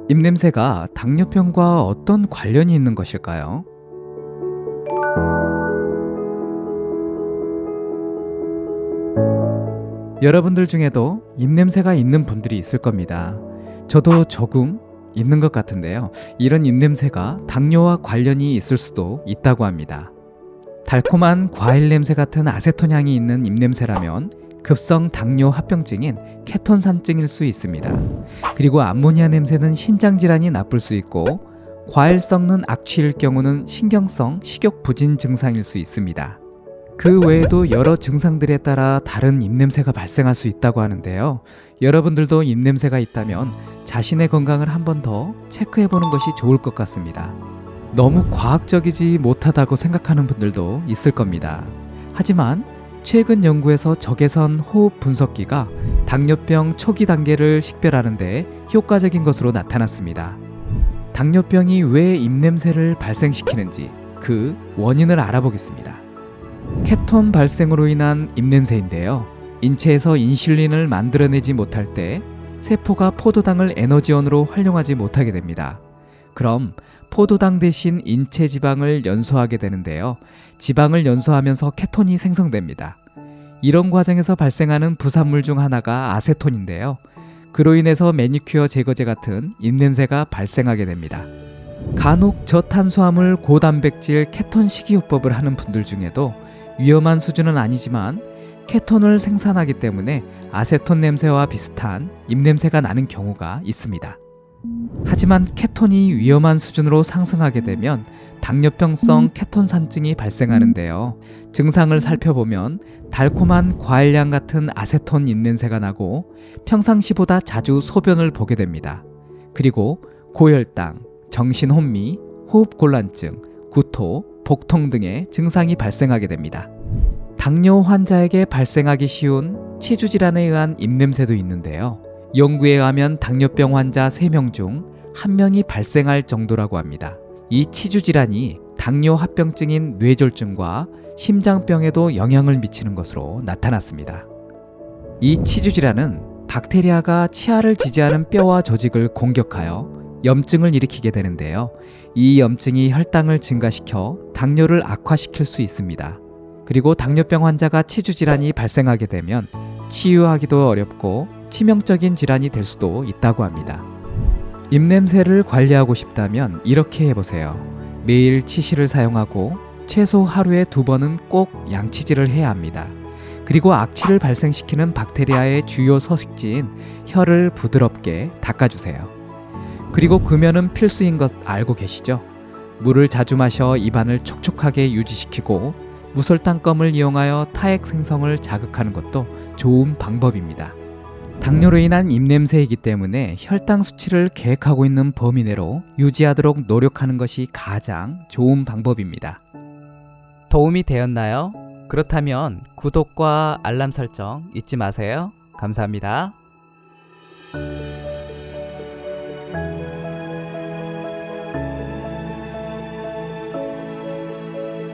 입냄새가 당뇨병과 어떤 관련이 있는 것일까요? 여러분들 중에도 입냄새가 있는 분들이 있을 겁니다. 저도 조금 있는 것 같은데요. 이런 입냄새가 당뇨와 관련이 있을 수도 있다고 합니다. 달콤한 과일 냄새 같은 아세톤 향이 있는 입냄새라면 급성 당뇨 합병증인 케톤산증일 수 있습니다. 그리고 암모니아 냄새는 신장 질환이 나쁠 수 있고, 과일 썩는 악취일 경우는 신경성 식욕 부진 증상일 수 있습니다. 그 외에도 여러 증상들에 따라 다른 입냄새가 발생할 수 있다고 하는데요. 여러분들도 입냄새가 있다면 자신의 건강을 한 번 더 체크해 보는 것이 좋을 것 같습니다. 너무 과학적이지 못하다고 생각하는 분들도 있을 겁니다. 하지만 최근 연구에서 적외선 호흡 분석기가 당뇨병 초기 단계를 식별하는 데 효과적인 것으로 나타났습니다. 당뇨병이 왜 입냄새를 발생시키는지 그 원인을 알아보겠습니다. 케톤 발생으로 인한 입냄새인데요. 인체에서 인슐린을 만들어내지 못할 때 세포가 포도당을 에너지원으로 활용하지 못하게 됩니다. 그럼 포도당 대신 인체 지방을 연소하게 되는데요. 지방을 연소하면서 케톤이 생성됩니다. 이런 과정에서 발생하는 부산물 중 하나가 아세톤인데요. 그로 인해서 매니큐어 제거제 같은 입냄새가 발생하게 됩니다. 간혹 저탄수화물 고단백질 케톤 식이요법을 하는 분들 중에도 위험한 수준은 아니지만 케톤을 생산하기 때문에 아세톤 냄새와 비슷한 입냄새가 나는 경우가 있습니다. 하지만 케톤이 위험한 수준으로 상승하게 되면 당뇨병성 케톤산증이 발생하는데요. 증상을 살펴보면 달콤한 과일향 같은 아세톤 입냄새가 나고 평상시보다 자주 소변을 보게 됩니다. 그리고 고혈당, 정신혼미, 호흡곤란증, 구토, 복통 등의 증상이 발생하게 됩니다. 당뇨 환자에게 발생하기 쉬운 치주질환에 의한 입냄새도 있는데요. 연구에 의하면 당뇨병 환자 3명 중 1명이 발생할 정도라고 합니다. 이 치주질환이 당뇨 합병증인 뇌졸중과 심장병에도 영향을 미치는 것으로 나타났습니다. 이 치주질환은 박테리아가 치아를 지지하는 뼈와 조직을 공격하여 염증을 일으키게 되는데요. 이 염증이 혈당을 증가시켜 당뇨를 악화시킬 수 있습니다. 그리고 당뇨병 환자가 치주질환이 발생하게 되면 치유하기도 어렵고 치명적인 질환이 될 수도 있다고 합니다. 입냄새를 관리하고 싶다면 이렇게 해보세요. 매일 치실을 사용하고 최소 하루에 2번은 꼭 양치질을 해야 합니다. 그리고 악취를 발생시키는 박테리아의 주요 서식지인 혀를 부드럽게 닦아주세요. 그리고 금연은 필수인 것 알고 계시죠? 물을 자주 마셔 입안을 촉촉하게 유지시키고 무설탕껌을 이용하여 타액 생성을 자극하는 것도 좋은 방법입니다. 당뇨로 인한 입냄새이기 때문에 혈당 수치를 계획하고 있는 범위 내로 유지하도록 노력하는 것이 가장 좋은 방법입니다. 도움이 되었나요? 그렇다면 구독과 알람 설정 잊지 마세요. 감사합니다.